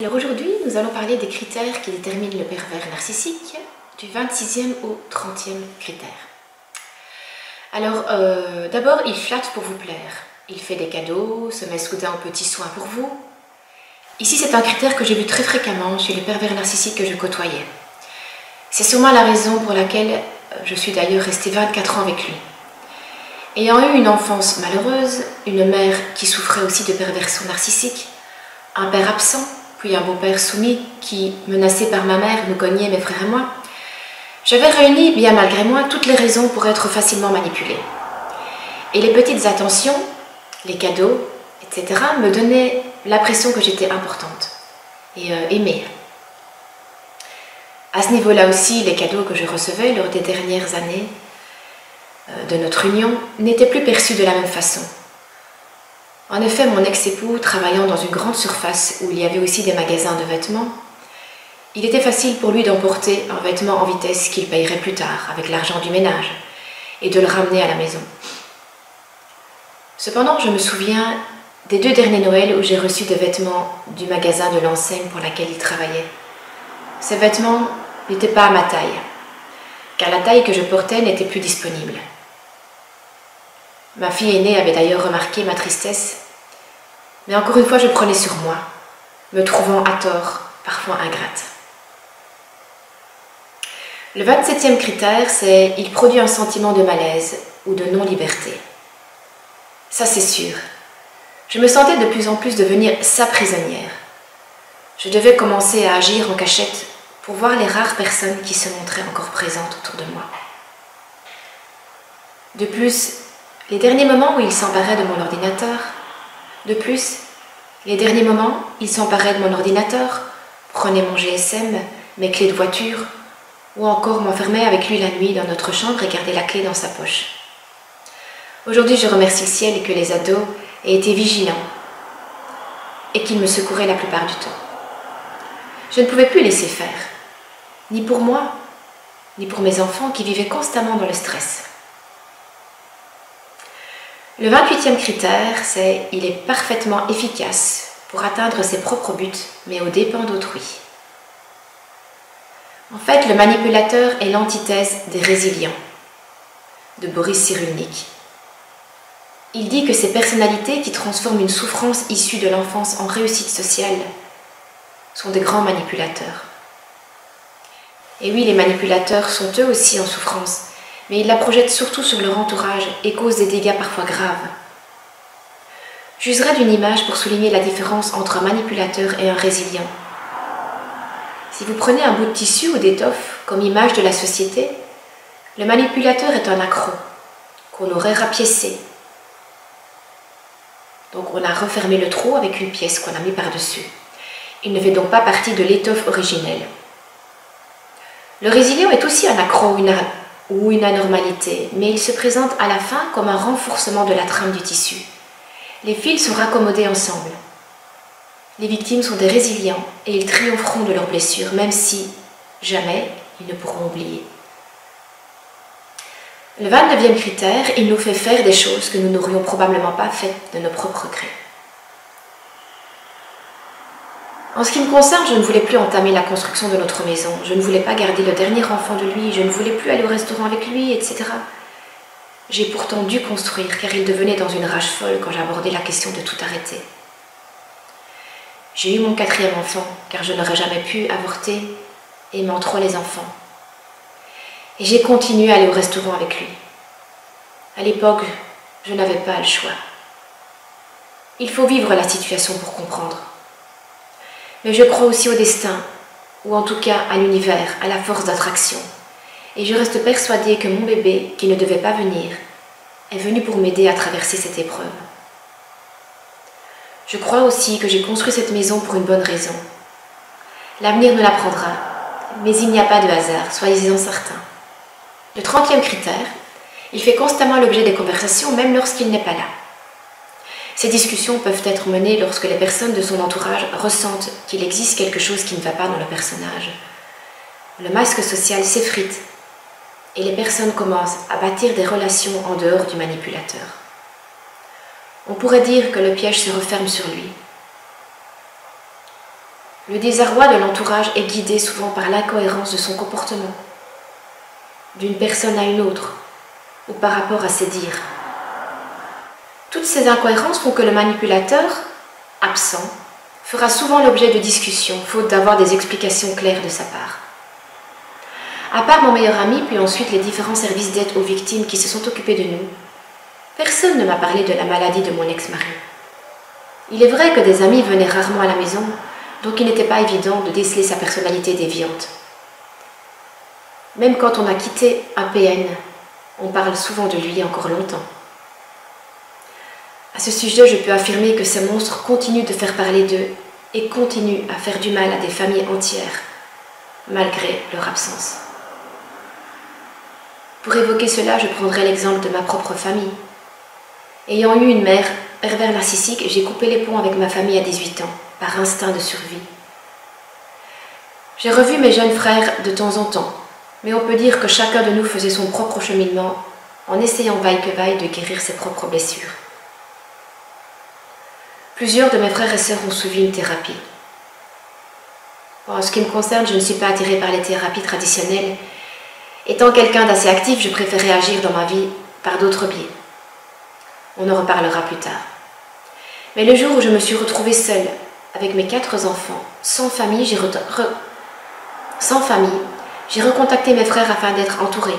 Alors aujourd'hui, nous allons parler des critères qui déterminent le pervers narcissique, du 26e au 30e critère. Alors, d'abord, il flatte pour vous plaire. Il fait des cadeaux, se met soudain aux petits soins pour vous. Ici, c'est un critère que j'ai vu très fréquemment chez les pervers narcissiques que je côtoyais. C'est sûrement la raison pour laquelle je suis d'ailleurs restée 24 ans avec lui. Ayant eu une enfance malheureuse, une mère qui souffrait aussi de perversion narcissique, un père absent, puis un beau-père soumis qui, menacé par ma mère, nous cognait mes frères et moi, j'avais réuni, bien malgré moi, toutes les raisons pour être facilement manipulée. Et les petites attentions, les cadeaux, etc. me donnaient l'impression que j'étais importante et aimée. À ce niveau-là aussi, les cadeaux que je recevais lors des dernières années de notre union n'étaient plus perçus de la même façon. En effet, mon ex-époux, travaillant dans une grande surface où il y avait aussi des magasins de vêtements, il était facile pour lui d'emporter un vêtement en vitesse qu'il payerait plus tard avec l'argent du ménage et de le ramener à la maison. Cependant, je me souviens des 2 derniers Noëls où j'ai reçu des vêtements du magasin de l'enseigne pour laquelle il travaillait. Ces vêtements n'étaient pas à ma taille, car la taille que je portais n'était plus disponible. Ma fille aînée avait d'ailleurs remarqué ma tristesse, mais encore une fois je prenais sur moi, me trouvant à tort, parfois ingrate. Le 27e critère, c'est « il produit un sentiment de malaise ou de non-liberté ». Ça c'est sûr. Je me sentais de plus en plus devenir sa prisonnière. Je devais commencer à agir en cachette pour voir les rares personnes qui se montraient encore présentes autour de moi. De plus, les derniers moments où il s'emparait de mon ordinateur, prenait mon GSM, mes clés de voiture, ou encore m'enfermait avec lui la nuit dans notre chambre et gardait la clé dans sa poche. Aujourd'hui, je remercie le ciel et que les ados aient été vigilants et qu'ils me secouraient la plupart du temps. Je ne pouvais plus laisser faire, ni pour moi, ni pour mes enfants qui vivaient constamment dans le stress. Le 28e critère, c'est « il est parfaitement efficace pour atteindre ses propres buts, mais aux dépens d'autrui ». En fait, le manipulateur est l'antithèse des résilients, de Boris Cyrulnik. Il dit que ces personnalités qui transforment une souffrance issue de l'enfance en réussite sociale sont des grands manipulateurs. Et oui, les manipulateurs sont eux aussi en souffrance, mais ils la projettent surtout sur leur entourage et causent des dégâts parfois graves. J'userai d'une image pour souligner la différence entre un manipulateur et un résilient. Si vous prenez un bout de tissu ou d'étoffe comme image de la société, le manipulateur est un accro qu'on aurait rapiécé. Donc on a refermé le trou avec une pièce qu'on a mis par-dessus. Il ne fait donc pas partie de l'étoffe originelle. Le résilient est aussi un accro ou une anormalité, mais il se présente à la fin comme un renforcement de la trame du tissu. Les fils sont raccommodés ensemble. Les victimes sont des résilients et ils triompheront de leurs blessures, même si, jamais, ils ne pourront oublier. Le 29e critère, il nous fait faire des choses que nous n'aurions probablement pas faites de nos propres gré. En ce qui me concerne, je ne voulais plus entamer la construction de notre maison, je ne voulais pas garder le dernier enfant de lui, je ne voulais plus aller au restaurant avec lui, etc. J'ai pourtant dû construire, car il devenait dans une rage folle quand j'abordais la question de tout arrêter. J'ai eu mon 4e enfant, car je n'aurais jamais pu avorter, aimant trop les enfants. Et j'ai continué à aller au restaurant avec lui. À l'époque, je n'avais pas le choix. Il faut vivre la situation pour comprendre. Mais je crois aussi au destin, ou en tout cas à l'univers, à la force d'attraction. Et je reste persuadée que mon bébé, qui ne devait pas venir, est venu pour m'aider à traverser cette épreuve. Je crois aussi que j'ai construit cette maison pour une bonne raison. L'avenir nous l'apprendra, mais il n'y a pas de hasard, soyez-en certains. Le 30e critère, il fait constamment l'objet des conversations, même lorsqu'il n'est pas là. Ces discussions peuvent être menées lorsque les personnes de son entourage ressentent qu'il existe quelque chose qui ne va pas dans le personnage. Le masque social s'effrite et les personnes commencent à bâtir des relations en dehors du manipulateur. On pourrait dire que le piège se referme sur lui. Le désarroi de l'entourage est guidé souvent par l'incohérence de son comportement, d'une personne à une autre, ou par rapport à ses dires. Toutes ces incohérences font que le manipulateur, absent, fera souvent l'objet de discussions, faute d'avoir des explications claires de sa part. À part mon meilleur ami, puis ensuite les différents services d'aide aux victimes qui se sont occupés de nous, personne ne m'a parlé de la maladie de mon ex-mari. Il est vrai que des amis venaient rarement à la maison, donc il n'était pas évident de déceler sa personnalité déviante. Même quand on a quitté un PN, on parle souvent de lui encore longtemps. À ce sujet, je peux affirmer que ces monstres continuent de faire parler d'eux et continuent à faire du mal à des familles entières, malgré leur absence. Pour évoquer cela, je prendrai l'exemple de ma propre famille. Ayant eu une mère pervers narcissique, j'ai coupé les ponts avec ma famille à 18 ans, par instinct de survie. J'ai revu mes jeunes frères de temps en temps, mais on peut dire que chacun de nous faisait son propre cheminement en essayant vaille que vaille de guérir ses propres blessures. Plusieurs de mes frères et sœurs ont suivi une thérapie. En ce qui me concerne, je ne suis pas attirée par les thérapies traditionnelles. Étant quelqu'un d'assez actif, je préférais agir dans ma vie par d'autres biais. On en reparlera plus tard. Mais le jour où je me suis retrouvée seule, avec mes 4 enfants, sans famille, j'ai recontacté mes frères afin d'être entourée.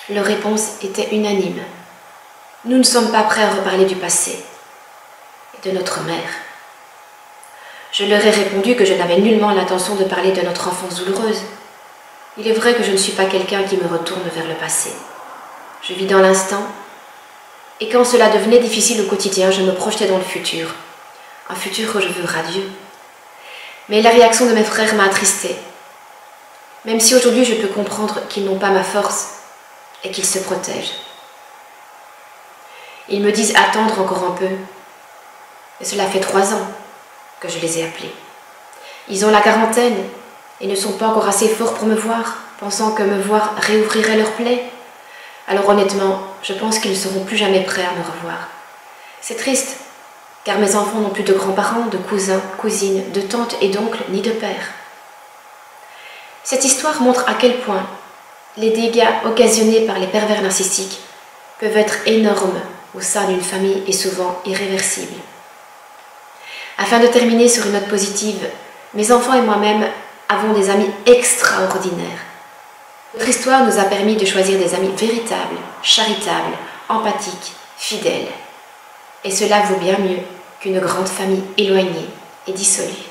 Leur réponse était unanime. Nous ne sommes pas prêts à reparler du passé et de notre mère. Je leur ai répondu que je n'avais nullement l'intention de parler de notre enfance douloureuse. Il est vrai que je ne suis pas quelqu'un qui me retourne vers le passé. Je vis dans l'instant, et quand cela devenait difficile au quotidien, je me projetais dans le futur. Un futur que je veux radieux. Mais la réaction de mes frères m'a attristée. Même si aujourd'hui je peux comprendre qu'ils n'ont pas ma force et qu'ils se protègent. Ils me disent attendre encore un peu. Et cela fait 3 ans que je les ai appelés. Ils ont la quarantaine et ne sont pas encore assez forts pour me voir, pensant que me voir réouvrirait leurs plaies. Alors honnêtement, je pense qu'ils ne seront plus jamais prêts à me revoir. C'est triste, car mes enfants n'ont plus de grands-parents, de cousins, cousines, de tantes et d'oncles, ni de pères. Cette histoire montre à quel point les dégâts occasionnés par les pervers narcissiques peuvent être énormes au sein d'une famille et souvent irréversibles. Afin de terminer sur une note positive, mes enfants et moi-même avons des amis extraordinaires. Notre histoire nous a permis de choisir des amis véritables, charitables, empathiques, fidèles. Et cela vaut bien mieux qu'une grande famille éloignée et dissolue.